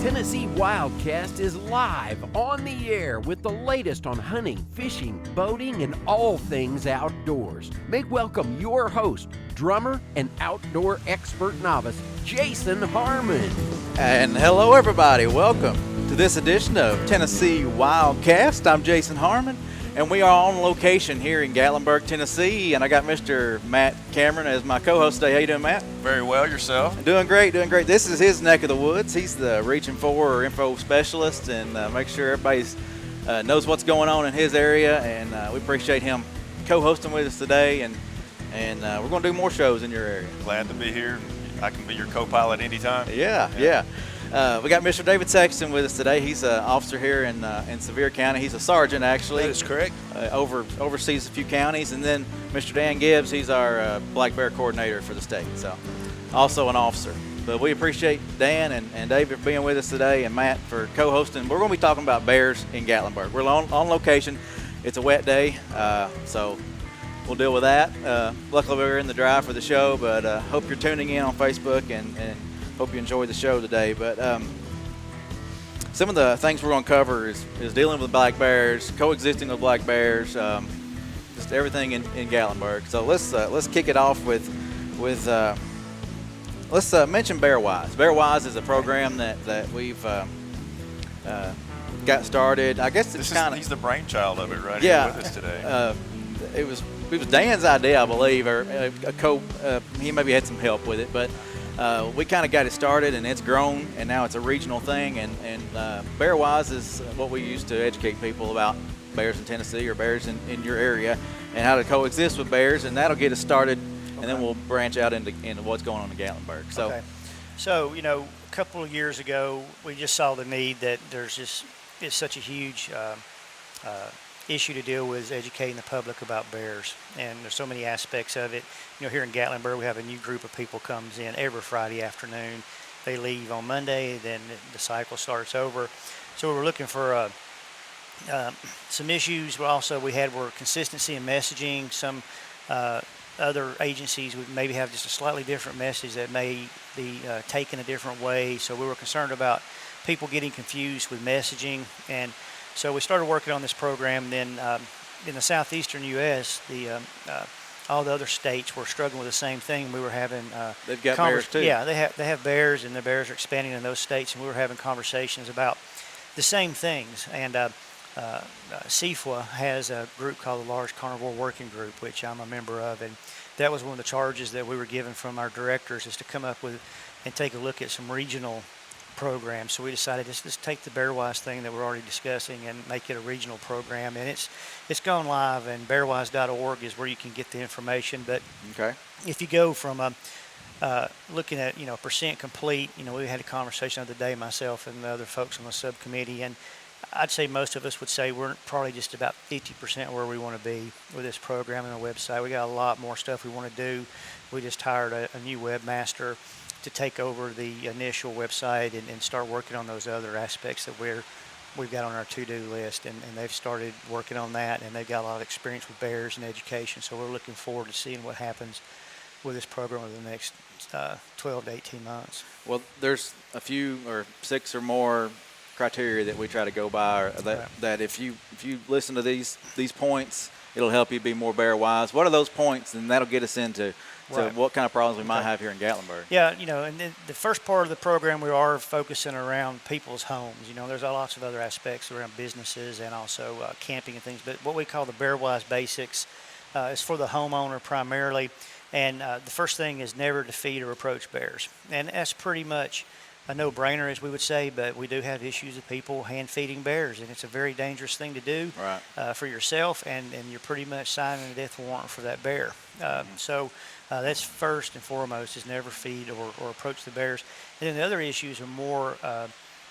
Tennessee Wildcast is live on the air with the latest on hunting, fishing, boating, and all things outdoors. Make welcome your host, drummer and outdoor expert novice, Jason Harmon. And hello, everybody. Welcome to this edition of Tennessee Wildcast. I'm Jason Harmon, and we are on location here in Gatlinburg, Tennessee. And I got Mr. Matt Cameron as my co-host today. How you doing, Matt? Very well. Yourself? Doing great, doing great. This is his neck of the woods. He's the Reaching For or info specialist, and make sure everybody knows what's going on in his area. And we appreciate him co-hosting with us today. And we're going to do more shows in your area. Glad to be here. I can be your co-pilot anytime. Yeah. We got Mr. David Sexton with us today. He's an officer here in Sevier County. He's a sergeant, actually. That is correct. Oversees a few counties. And then Mr. Dan Gibbs, he's our black bear coordinator for the state. So also an officer. But we appreciate Dan and David for being with us today, and Matt for co-hosting. We're going to be talking about bears in Gatlinburg. We're on location. It's a wet day, so we'll deal with that. Luckily, we're in the drive for the show, but hope you're tuning in on Facebook and hope you enjoy the show today. But some of the things we're going to cover is dealing with black bears, coexisting with black bears, just everything in Gatlinburg. So let's kick it off with let's mention Bear Wise. Bear Wise is a program that we've got started. I guess it's kind of he's the brainchild of it, right? Yeah, here with us today. It was Dan's idea, I believe, or he maybe had some help with it, but we kind of got it started, and it's grown, and now it's a regional thing. And Bear Wise is what we use to educate people about bears in Tennessee or bears in your area and how to coexist with bears, and that'll get us started. And then we'll branch out into what's going on in Gatlinburg. So, a couple of years ago, we just saw the need that it's such a huge issue to deal with, educating the public about bears. And there's so many aspects of it. Here in Gatlinburg, we have a new group of people comes in every Friday afternoon. They leave on Monday, then the cycle starts over. So we're looking for some issues. We had were consistency in messaging. Some other agencies would maybe have just a slightly different message that may be taken a different way. So we were concerned about people getting confused with messaging. And so we started working on this program. Then in the southeastern U.S., all the other states were struggling with the same thing. We were having they've got bears too. Yeah, they have bears, and the bears are expanding in those states. And we were having conversations about the same things. And CFWA has a group called the Large Carnivore Working Group, which I'm a member of, and that was one of the charges that we were given from our directors, is to come up with and take a look at some regional programs. So we decided let's take the Bear Wise thing that we're already discussing and make it a regional program, and it's gone live, and bearwise.org is where you can get the information. But if you go from looking at percent complete, we had a conversation the other day, myself and the other folks on the subcommittee, and I'd say most of us would say we're probably just about 50% where we want to be with this program and the website. We got a lot more stuff we want to do. We just hired a new webmaster to take over the initial website and start working on those other aspects that we've got on our to-do list. And they've started working on that, and they've got a lot of experience with bears and education. So we're looking forward to seeing what happens with this program over the next 12 to 18 months. Well, there's a few or 6 or more criteria that we try to go by, that if you listen to these points, it'll help you be more bear wise. What are those points? And that'll get us into what kind of problems we might have here in Gatlinburg. Yeah, and then the first part of the program, we are focusing around people's homes. There's lots of other aspects around businesses and also camping and things, but what we call the Bear Wise Basics is for the homeowner primarily. And the first thing is never to feed or approach bears. And that's pretty much a no-brainer, as we would say, but we do have issues of people hand-feeding bears, and it's a very dangerous thing to do for yourself, and you're pretty much signing a death warrant for that bear. So that's first and foremost, is never feed or approach the bears. And then the other issues are more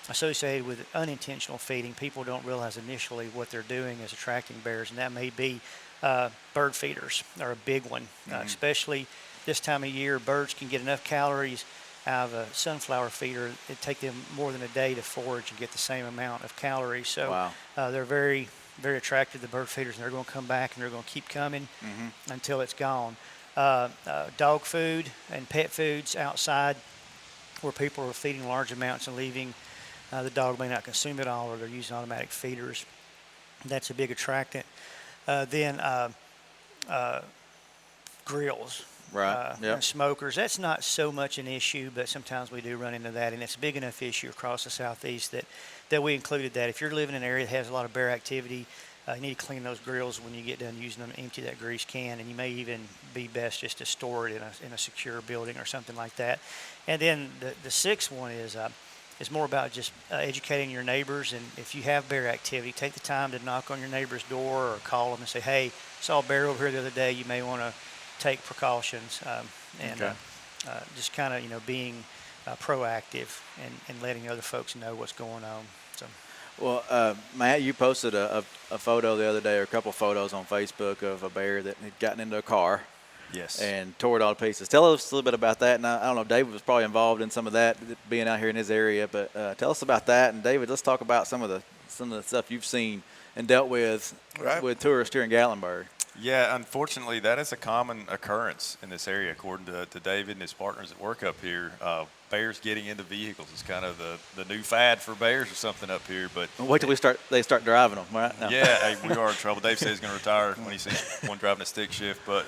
associated with unintentional feeding. People don't realize initially what they're doing is attracting bears, and that may be bird feeders are a big one, especially this time of year. Birds can get enough calories out of a sunflower feeder. It'd take them more than a day to forage and get the same amount of calories. So they're very, very attracted to bird feeders, and they're going to come back, and they're going to keep coming until it's gone. Dog food and pet foods outside, where people are feeding large amounts and leaving The dog may not consume it all, or they're using automatic feeders. That's a big attractant. Then grills. Right. Yep. And smokers, that's not so much an issue, but sometimes we do run into that, and it's a big enough issue across the southeast that we included that. If you're living in an area that has a lot of bear activity, you need to clean those grills when you get done using them, empty that grease can, and you may even be best just to store it in a secure building or something like that. And then the sixth one is more about just educating your neighbors, and if you have bear activity, take the time to knock on your neighbor's door or call them and say, hey, saw a bear over here the other day, you may want to take precautions, and just kind of being proactive and letting other folks know what's going on. So, well, Matt, you posted a photo the other day, or a couple of photos on Facebook of a bear that had gotten into a car. Yes. And tore it all to pieces. Tell us a little bit about that. And I don't know, David was probably involved in some of that, being out here in his area. But tell us about that. And David, let's talk about some of the stuff you've seen and dealt with tourists here in Gatlinburg. Yeah, unfortunately, that is a common occurrence in this area, according to David and his partners that work up here. Bears getting into vehicles is kind of the new fad for bears or something up here. But wait till they start driving them, right? No. Yeah, hey, we are in trouble. Dave says he's going to retire when he sees one driving a stick shift. But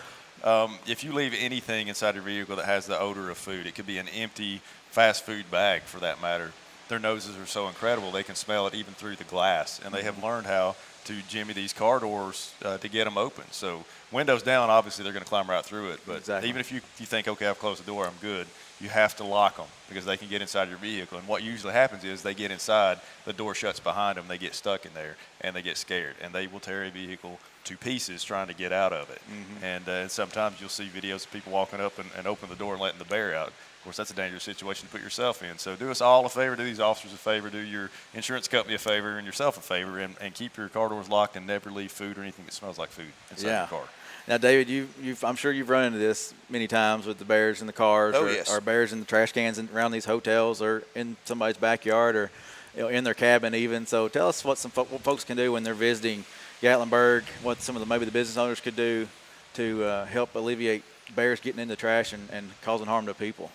if you leave anything inside your vehicle that has the odor of food, it could be an empty fast food bag for that matter. Their noses are so incredible, they can smell it even through the glass. And they have learned how to jimmy these car doors to get them open. So windows down, obviously they're going to climb right through it. But exactly. Even if you think, okay, I've closed the door, I'm good, you have to lock them because they can get inside your vehicle. And what usually happens is they get inside, the door shuts behind them, they get stuck in there, and they get scared. And they will tear a vehicle to pieces trying to get out of it. Mm-hmm. And sometimes you'll see videos of people walking up and open the door and letting the bear out. Of course, that's a dangerous situation to put yourself in. So do us all a favor, do these officers a favor, do your insurance company a favor and yourself a favor, and keep your car doors locked and never leave food or anything that smells like food inside your car. Now, David, I'm sure you've run into this many times with the bears in the cars, or bears in the trash cans around these hotels, or in somebody's backyard, or in their cabin even. So tell us what what folks can do when they're visiting Gatlinburg, what some of maybe the business owners could do to help alleviate bears getting in the trash and causing harm to people.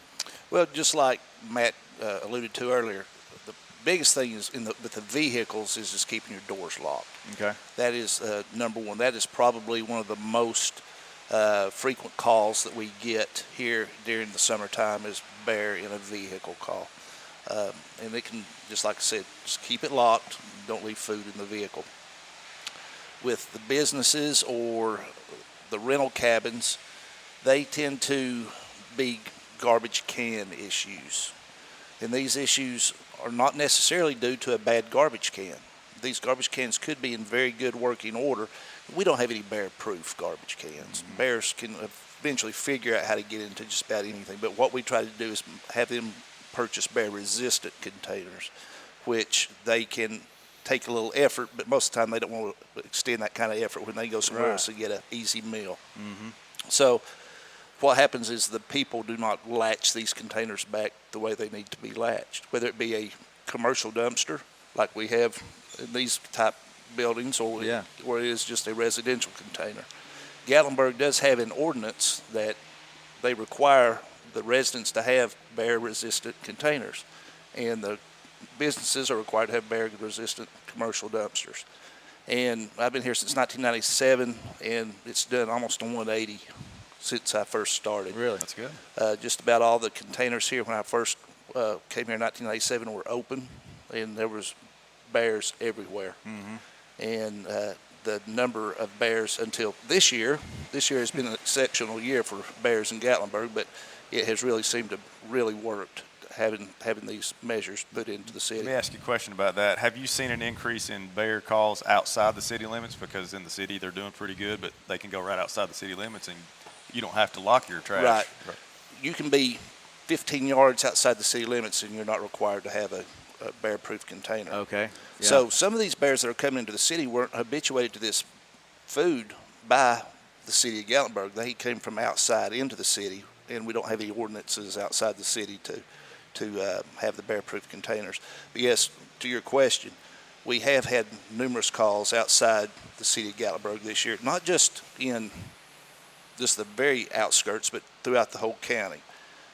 Well, just like Matt alluded to earlier, the biggest thing is with the vehicles is just keeping your doors locked. Okay. That is number one. That is probably one of the most frequent calls that we get here during the summertime is bear in a vehicle call. And it can, just like I said, just keep it locked. Don't leave food in the vehicle. With the businesses or the rental cabins, they tend to be garbage can issues. And these issues are not necessarily due to a bad garbage can. These garbage cans could be in very good working order. We don't have any bear-proof garbage cans. Mm-hmm. Bears can eventually figure out how to get into just about anything. But what we try to do is have them purchase bear-resistant containers, which they can take a little effort, but most of the time they don't want to extend that kind of effort when they go somewhere else to get an easy meal. Mm-hmm. So what happens is the people do not latch these containers back the way they need to be latched, whether it be a commercial dumpster like we have in these type buildings or it is just a residential container. Gatlinburg does have an ordinance that they require the residents to have bear-resistant containers, and the businesses are required to have bear-resistant commercial dumpsters. And I've been here since 1997, and it's done almost a 180 since I first started. Really? That's good. Just about all the containers here when I first came here in 1987 were open, and there was bears everywhere. Mm-hmm. And the number of bears until this year has been an exceptional year for bears in Gatlinburg, but it has really seemed to really worked having these measures put into the city. Let me ask you a question about that. Have you seen an increase in bear calls outside the city limits? Because in the city they're doing pretty good, but they can go right outside the city limits and you don't have to lock your trash. Right. You can be 15 yards outside the city limits and you're not required to have a bear-proof container. Okay. Yeah. So some of these bears that are coming into the city weren't habituated to this food by the city of Gatlinburg. They came from outside into the city, and we don't have any ordinances outside the city to have the bear-proof containers. But yes, to your question, we have had numerous calls outside the city of Gatlinburg this year, not just in just the very outskirts, but throughout the whole county.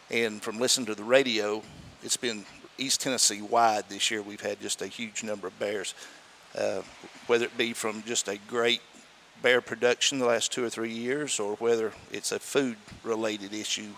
And from listening to the radio, it's been East Tennessee wide this year, we've had just a huge number of bears, whether it be from just a great bear production the last 2 or 3 years, or whether it's a food-related issue.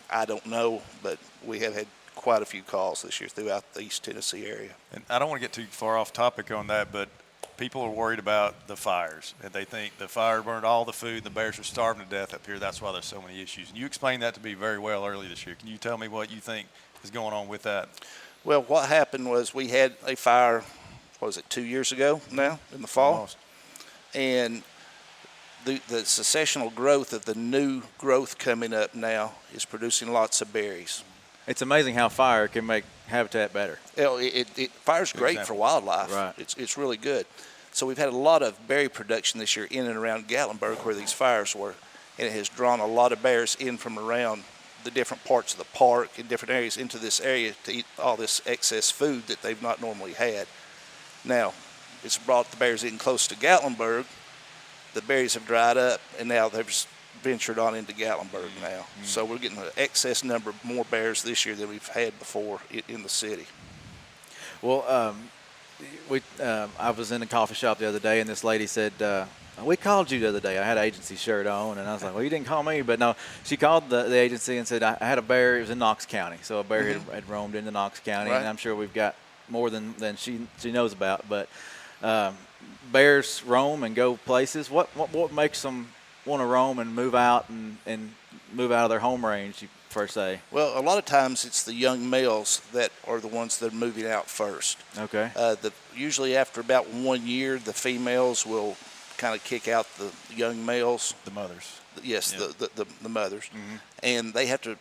I don't know, but we have had quite a few calls this year throughout the East Tennessee area. And I don't want to get too far off topic on that, but people are worried about the fires, and they think the fire burned all the food, and the bears are starving to death up here. That's why there's so many issues. And you explained that to me very well earlier this year. Can you tell me what you think is going on with that? Well, what happened was we had a fire, what was it, 2 years ago now in the fall? Almost. And the successional growth of the new growth coming up now is producing lots of berries. It's amazing how fire can make habitat better. Fire's great for wildlife. Right. It's really good. So we've had a lot of berry production this year in and around Gatlinburg where these fires were, and it has drawn a lot of bears in from around the different parts of the park and different areas into this area to eat all this excess food that they've not normally had. Now, it's brought the bears in close to Gatlinburg. The berries have dried up, and now they've just ventured on into Gatlinburg now. So we're getting an excess number of more bears this year than we've had before in the city. Well, I was in a coffee shop the other day, and this lady said, we called you the other day. I had an agency shirt on, and I was like, well, you didn't call me. But no, she called the agency and said, I had a bear. It was in Knox County. So a bear had roamed into Knox County, Right. and I'm sure we've got more than she knows about. But bears roam and go places. What makes them want to roam and move out and move out of their home range, per se? Well, a lot of times it's the young males that are the ones that are moving out first. Okay. Usually after about 1 year, the females will kind of kick out the young males. The mothers. Yes, Yeah. the mothers. And they have to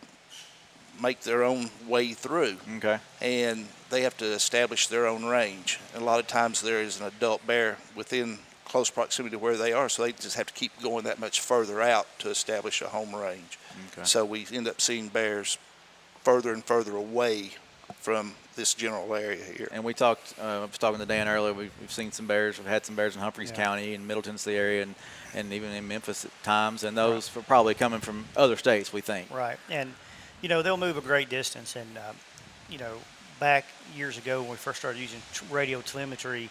make their own way through. Okay. And they have to establish their own range. And a lot of times there is an adult bear within close proximity to where they are, so they just have to keep going that much further out to establish a home range. Okay. So we end up seeing bears further and further away from this general area here. And we talked, I was talking to Dan earlier, we've seen some bears. We've had some bears in Humphreys County and Middle Tennessee area and even in Memphis at times. And those were probably coming from other states, we think. Right. And, they'll move a great distance. And, back years ago when we first started using radio telemetry,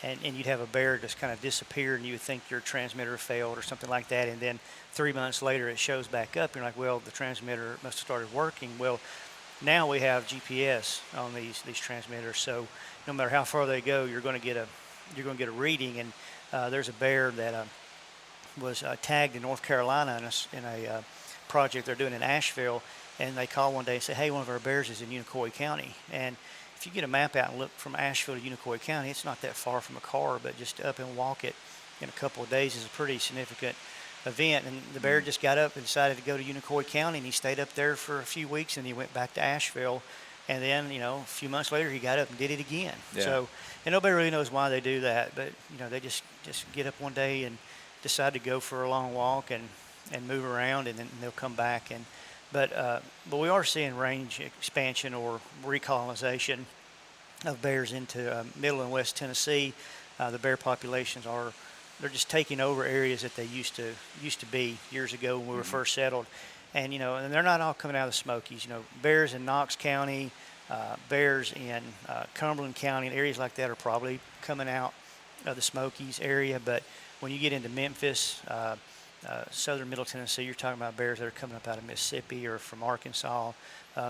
and you'd have a bear just kind of disappear, and you would think your transmitter failed or something like that. And then 3 months later, it shows back up. You're like, well, the transmitter must have started working. Well, now we have GPS on these transmitters, so no matter how far they go, you're going to get a reading. And there's a bear that was tagged in North Carolina in a project they're doing in Asheville, and they call one day and say, hey, one of our bears is in Unicoi County. And if you get a map out and look from Asheville to Unicoi County, it's not that far from a car, but just up and walk it in a couple of days is a pretty significant event. And the bear just got up and decided to go to Unicoi County, and he stayed up there for a few weeks, and he went back to Asheville. And then, a few months later, he got up and did it again. Yeah. So, and nobody really knows why they do that, but, they just get up one day and decide to go for a long walk and move around, and then they'll come back. But we are seeing range expansion or recolonization of bears into Middle and West Tennessee. The bear populations they're just taking over areas that they used to be years ago when we were first settled. And, and they're not all coming out of the Smokies. Bears in Knox County, bears in Cumberland County, and areas like that are probably coming out of the Smokies area. But when you get into Memphis, southern Middle Tennessee, you're talking about bears that are coming up out of Mississippi or from Arkansas.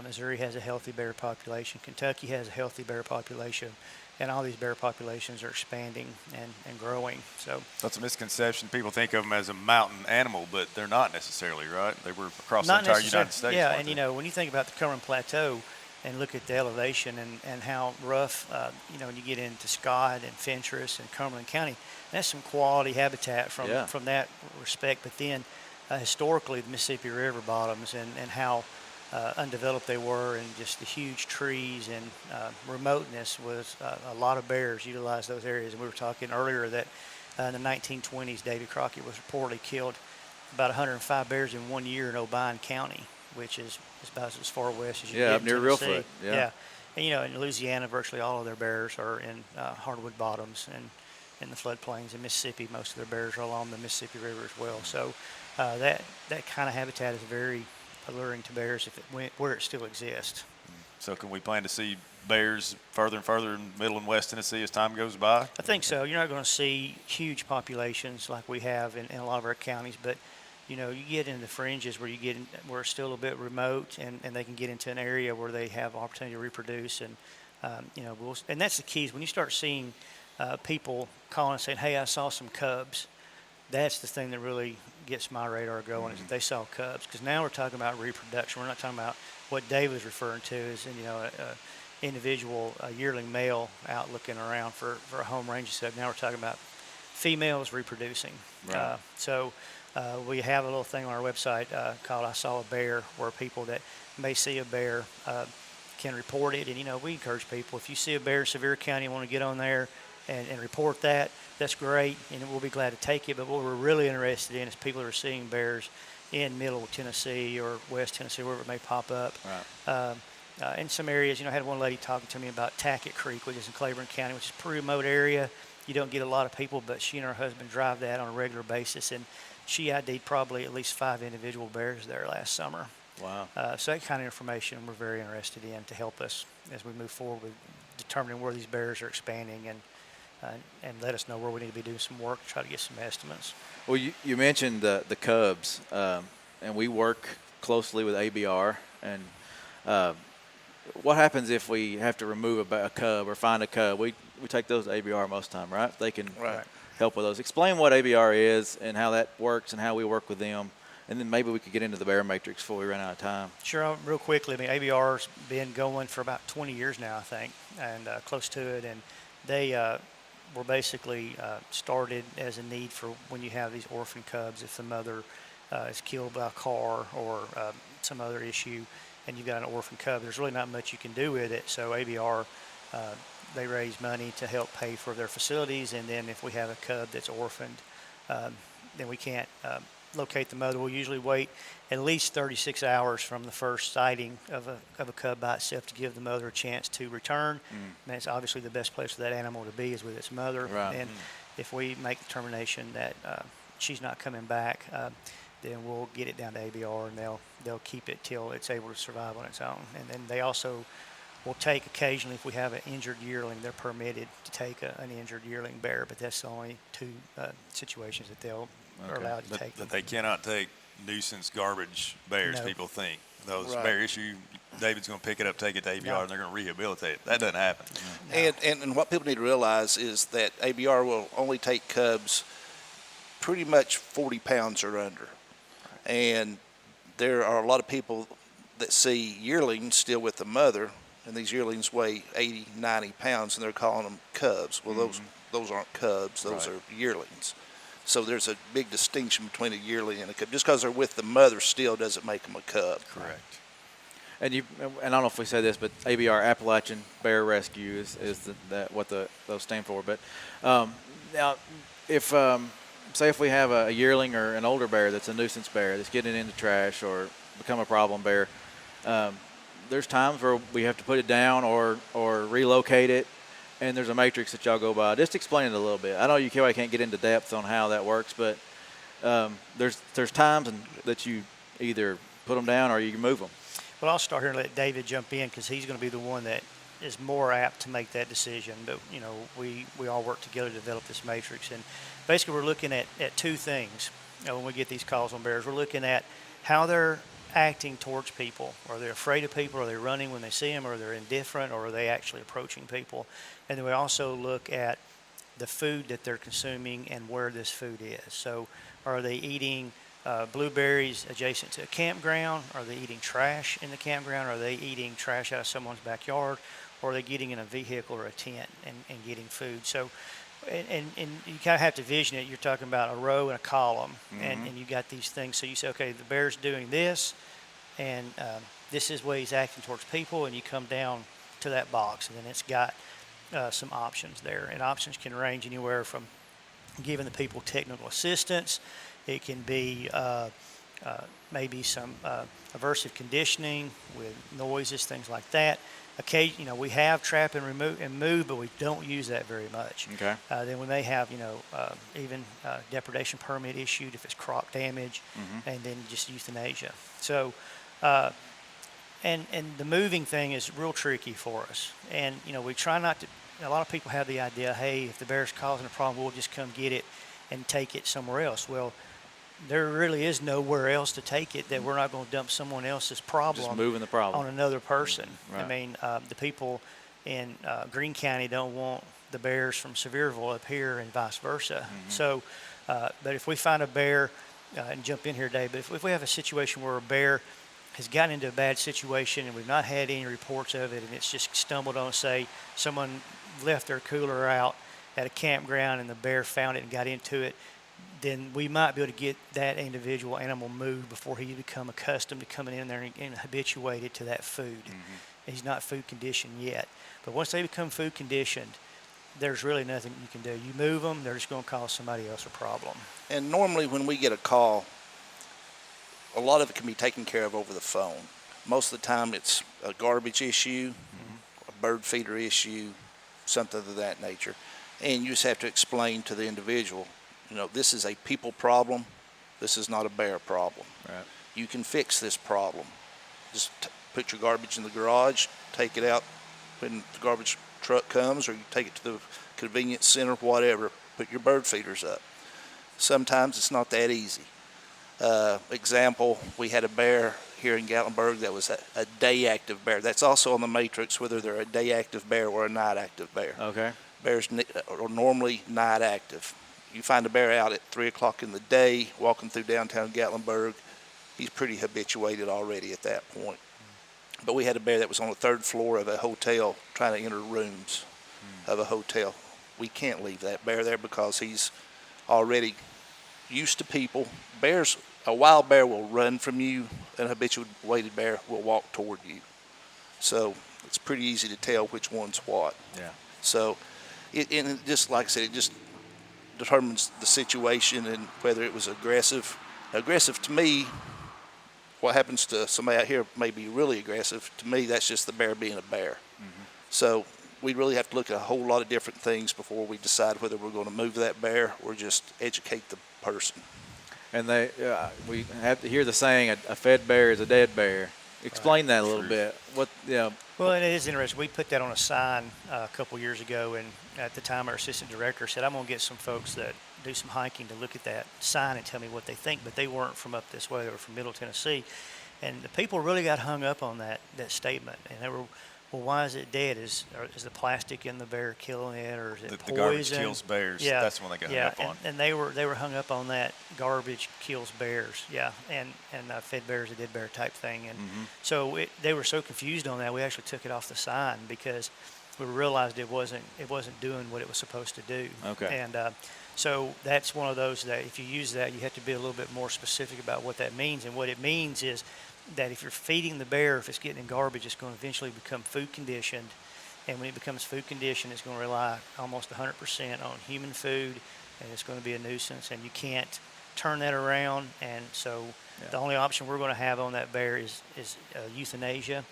Missouri has a healthy bear population. Kentucky has a healthy bear population. And all these bear populations are expanding and growing. So that's a misconception. People think of them as a mountain animal, but they're not necessarily, right? They were across the not entire necessarily. United States. Yeah, and when you think about the Cumberland Plateau and look at the elevation and how rough, when you get into Scott and Fentress and Cumberland County, that's some quality habitat from that respect. But then historically, the Mississippi River bottoms and how undeveloped they were, and just the huge trees and remoteness was a lot of bears utilized those areas. And we were talking earlier that in the 1920s, Davy Crockett was reportedly killed about 105 bears in 1 year in Obion County, which is about as far west as you get up in near Tennessee. Reelfoot. Yeah. And in Louisiana, virtually all of their bears are in hardwood bottoms and in the floodplains. In Mississippi, most of their bears are along the Mississippi River as well. So that kind of habitat is very alluring to bears where it still exists. So can we plan to see bears further and further in Middle and West Tennessee as time goes by? I think so. You're not going to see huge populations like we have in a lot of our counties, but you get into the fringes where where it's still a bit remote, and they can get into an area where they have opportunity to reproduce, and and that's the key is when you start seeing people calling and saying, "Hey, I saw some cubs." That's the thing that really gets my radar going is that they saw cubs, because now we're talking about reproduction. We're not talking about what Dave was referring to as individual yearling male out looking around for a home range setup. Now we're talking about females reproducing. Right. So we have a little thing on our website called I Saw a Bear, where people that may see a bear can report it. And, we encourage people, if you see a bear in Sevier County and want to get on there and report that, that's great, and we'll be glad to take it. But what we're really interested in is people that are seeing bears in Middle Tennessee or West Tennessee, wherever it may pop up. Right. In some areas, I had one lady talking to me about Tackett Creek, which is in Claiborne County, which is a pretty remote area. You don't get a lot of people, but she and her husband drive that on a regular basis, and she ID'd probably at least 5 individual bears there last summer. Wow. So that kind of information we're very interested in to help us as we move forward with determining where these bears are expanding, and let us know where we need to be doing some work to try to get some estimates. Well, you mentioned the cubs, and we work closely with ABR. And what happens if we have to remove a cub or find a cub? We take those to ABR most of the time, right? They can help with those. Explain what ABR is and how that works and how we work with them. And then maybe we could get into the bear matrix before we run out of time. Sure. Real quickly, ABR's been going for about 20 years now, I think, and close to it. And they were basically started as a need for when you have these orphan cubs, if the mother is killed by a car or some other issue, and you've got an orphan cub, there's really not much you can do with it. So ABR, they raise money to help pay for their facilities, and then if we have a cub that's orphaned, then we can't locate the mother. We'll usually wait at least 36 hours from the first sighting of a cub by itself to give the mother a chance to return. And that's obviously the best place for that animal to be is with its mother. Right. And if we make the determination that she's not coming back, then we'll get it down to ABR, and they'll keep it till it's able to survive on its own. And then they also will take occasionally, if we have an injured yearling, they're permitted to take an injured yearling bear, but that's the only 2 situations that they'll are allowed to take. But they cannot take nuisance garbage bears, No. people think. Those Right. bear issue, David's going to pick it up, take it to ABR, No. and they're going to rehabilitate it. That doesn't happen. No. And what people need to realize is that ABR will only take cubs pretty much 40 pounds or under. And there are a lot of people that see yearlings still with the mother, and these yearlings weigh 80, 90 pounds, and they're calling them cubs. Well, those aren't cubs. Those Right. are yearlings. So there's a big distinction between a yearling and a cub. Just because they're with the mother still doesn't make them a cub. Correct. And I don't know if we said this, but ABR, Appalachian Bear Rescue, is what those stand for. But now, if say if we have a yearling or an older bear that's a nuisance bear that's getting into trash or become a problem bear, there's times where we have to put it down or relocate it, and there's a matrix that y'all go by. Just explain it a little bit. I know you can't get into depth on how that works, but there's times that you either put them down or you can move them. Well, I'll start here and let David jump in, because he's going to be the one that is more apt to make that decision. But, we all work together to develop this matrix. And basically we're looking at 2 things when we get these calls on bears. We're looking at how they're acting towards people. Are they afraid of people? Are they running when they see them? Or are they indifferent? Or are they actually approaching people? And then we also look at the food that they're consuming and where this food is. So are they eating blueberries adjacent to a campground? Are they eating trash in the campground? Are they eating trash out of someone's backyard? Or are they getting in a vehicle or a tent and getting food? So, and you kind of have to vision it. You're talking about a row and a column, and you got these things. So you say, okay, the bear's doing this, and this is where he's acting towards people, and you come down to that box, and then it's got some options there. And options can range anywhere from giving the people technical assistance. It can be maybe some aversive conditioning with noises, things like that. Occasionally, we have trap and move, but we don't use that very much. Okay. Then we may have, even depredation permit issued if it's crop damage, and then just euthanasia. So And the moving thing is real tricky for us. And, we try not to, a lot of people have the idea, hey, if the bear's causing a problem, we'll just come get it and take it somewhere else. Well, there really is nowhere else to take it that we're not going to dump someone else's problem, Just moving the problem on another person. Right. I mean, the people in Greene County don't want the bears from Sevierville up here and vice versa. So, but if we find a bear, and jump in here, Dave, but if we have a situation where a bear has gotten into a bad situation and we've not had any reports of it and it's just stumbled on, say, someone left their cooler out at a campground and the bear found it and got into it, then we might be able to get that individual animal moved before he become accustomed to coming in there and habituated to that food. He's not food conditioned yet. But once they become food conditioned, there's really nothing you can do. You move them, they're just going to cause somebody else a problem. And normally when we get a call, a lot of it can be taken care of over the phone. Most of the time it's a garbage issue, a bird feeder issue, something of that nature. And you just have to explain to the individual, this is a people problem. This is not a bear problem. Right. You can fix this problem. Just put your garbage in the garage, take it out when the garbage truck comes, or you take it to the convenience center, whatever, put your bird feeders up. Sometimes it's not that easy. Example, we had a bear here in Gatlinburg that was a day active bear. That's also on the matrix, whether they're a day active bear or a night active bear. Okay. Bears are normally night active. You find a bear out at 3 o'clock in the day walking through downtown Gatlinburg, he's pretty habituated already at that point. But we had a bear that was on the 3rd floor of a hotel trying to enter rooms of a hotel. We can't leave that bear there because he's already used to people. A wild bear will run from you, an habituated bear will walk toward you. So it's pretty easy to tell which one's what. Yeah. So it just, like I said, it just determines the situation and whether it was aggressive. Aggressive to me, what happens to somebody out here may be really aggressive. To me, that's just the bear being a bear. So we really have to look at a whole lot of different things before we decide whether we're going to move that bear or just educate the person. And we have to hear the saying, a fed bear is a dead bear. Explain that a little bit. Well, and it is interesting. We put that on a sign a couple years ago, and at the time our assistant director said, I'm going to get some folks that do some hiking to look at that sign and tell me what they think, but they weren't from up this way. They were from Middle Tennessee. And the people really got hung up on that statement. And they were, well, why is it dead? Is the plastic in the bear killing it, or is it poison? The garbage kills bears. Yeah. That's when they got hung up on. And they were hung up on that garbage kills bears. Yeah, and fed bears a dead bear type thing. And so they were so confused on that, we actually took it off the sign because we realized it wasn't doing what it was supposed to do. Okay. And so that's one of those that if you use that, you have to be a little bit more specific about what that means. And what it means is that if you're feeding the bear, if it's getting in garbage, it's going to eventually become food conditioned. And when it becomes food conditioned, it's going to rely almost 100% on human food, and it's going to be a nuisance. And you can't turn that around. And so the only option we're going to have on that bear is euthanasia,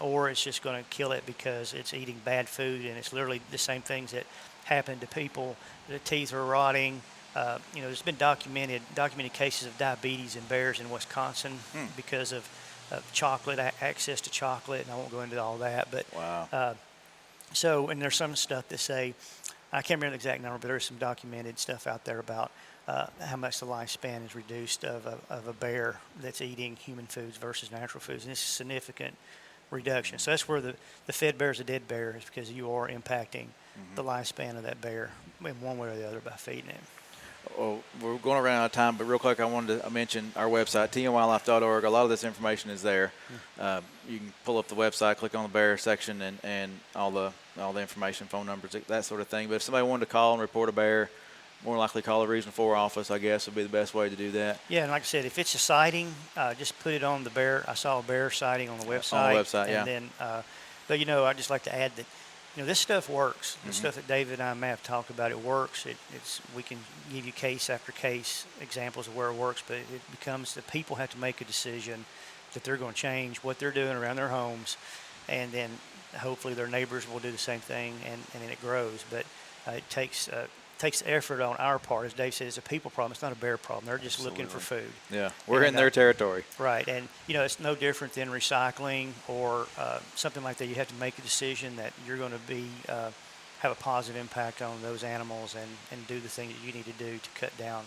or it's just going to kill it because it's eating bad food, and it's literally the same things that happen to people. The teeth are rotting. There's been documented cases of diabetes in bears in Wisconsin because of chocolate, access to chocolate, and I won't go into all that. But wow. And there's some stuff that say, I can't remember the exact number, but there's some documented stuff out there about how much the lifespan is reduced of a bear that's eating human foods versus natural foods, and it's a significant reduction. So that's where the fed bear is a dead bear, is because you are impacting the lifespan of that bear in one way or the other by feeding him. Well, we're going around out of time, but real quick, I wanted to mention our website, tnwildlife.org. A lot of this information is there. You can pull up the website, click on the bear section, and all the information, phone numbers, that sort of thing. But if somebody wanted to call and report a bear, more likely call the Region 4 office, I guess, would be the best way to do that. Yeah, and like I said, if it's a sighting, just put it on the bear. I saw a bear sighting on the website. On the website, yeah. And then, but I'd just like to add that, this stuff works. The stuff that David and I may have talked about, it works. We can give you case after case examples of where it works, but it becomes the people have to make a decision that they're going to change what they're doing around their homes, and then hopefully their neighbors will do the same thing, and then it grows. But it takes takes the effort on our part. As Dave said, it's a people problem. It's not a bear problem. They're just looking for food. Yeah, we're in their territory. Right, and it's no different than recycling or something like that. You have to make a decision that you're going to be have a positive impact on those animals and do the thing that you need to do to cut down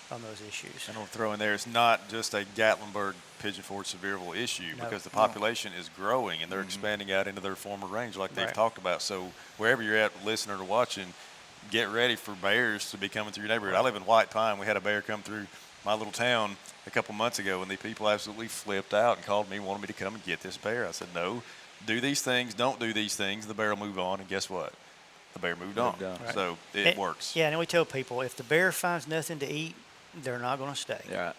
on those issues. And I'll throw in there, it's not just a Gatlinburg, Pigeon Forge, Sevierville issue, because the population is growing and they're expanding out into their former range like they've talked about. So wherever you're at, listening or watching, get ready for bears to be coming through your neighborhood. I live in White Pine. We had a bear come through my little town a couple months ago, and the people absolutely flipped out and called me, wanted me to come and get this bear. I said, no, do these things, don't do these things. The bear will move on, and guess what? The bear moved on. Right. So it works. Yeah, and we tell people, if the bear finds nothing to eat, they're not going to stay. Yeah.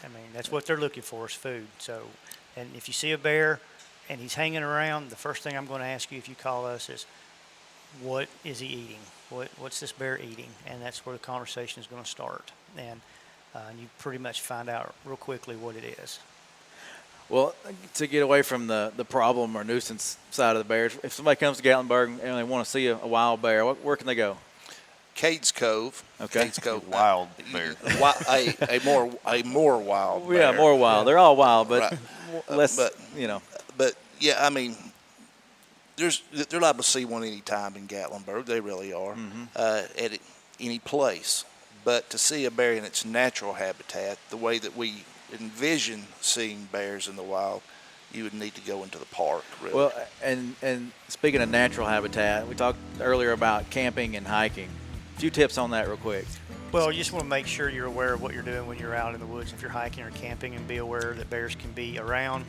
I mean, that's what they're looking for is food. So, and if you see a bear and he's hanging around, the first thing I'm going to ask you if you call us is, what is he eating? What's this bear eating? And that's where the conversation is going to start. And you pretty much find out real quickly what it is. Well, to get away from the problem or nuisance side of the bears, if somebody comes to Gatlinburg and they want to see a wild bear, where can they go? Cades Cove. Okay. Cades Cove. Wild bear. A more wild bear. Yeah, more wild. They're all wild, but less, But, yeah, I mean, they're liable to see one any time in Gatlinburg. They really are, at any place. But to see a bear in its natural habitat, the way that we envision seeing bears in the wild, you would need to go into the park, really. Well, and speaking of natural habitat, we talked earlier about camping and hiking. A few tips on that real quick. Well, you just want to make sure you're aware of what you're doing when you're out in the woods. If you're hiking or camping, and be aware that bears can be around.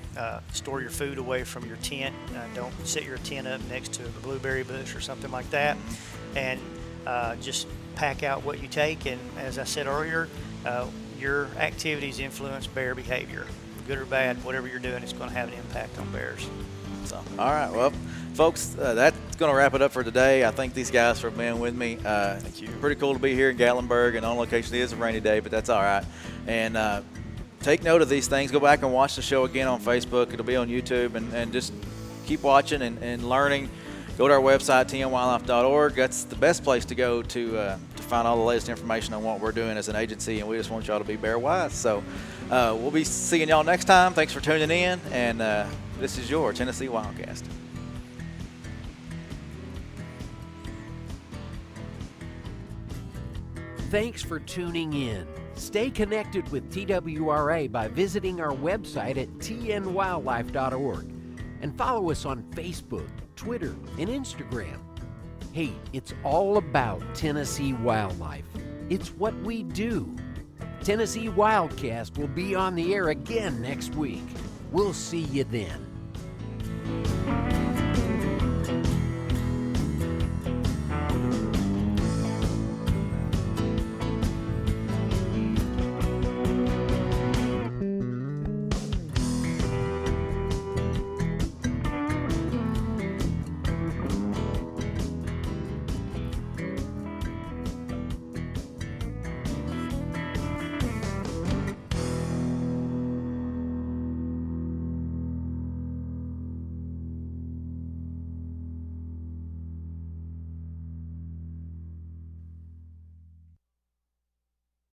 Store your food away from your tent. Don't set your tent up next to a blueberry bush or something like that. And just pack out what you take. And as I said earlier, your activities influence bear behavior. Good or bad, whatever you're doing, it's going to have an impact on bears. So, all right, well, folks, that's going to wrap it up for today. I thank these guys for being with me. Thank you. Pretty cool to be here in Gatlinburg, and on location. It is a rainy day, but that's all right. And take note of these things. Go back and watch the show again on Facebook. It'll be on YouTube, and just keep watching and learning. Go to our website, tnwildlife.org. That's the best place to go to find all the latest information on what we're doing as an agency, and we just want y'all to be bear wise. So we'll be seeing y'all next time. Thanks for tuning in, and this is your Tennessee Wildcast. Thanks for tuning in. Stay connected with TWRA by visiting our website at tnwildlife.org and follow us on Facebook, Twitter, and Instagram. Hey, it's all about Tennessee wildlife. It's what we do. Tennessee Wildcast will be on the air again next week. We'll see you then.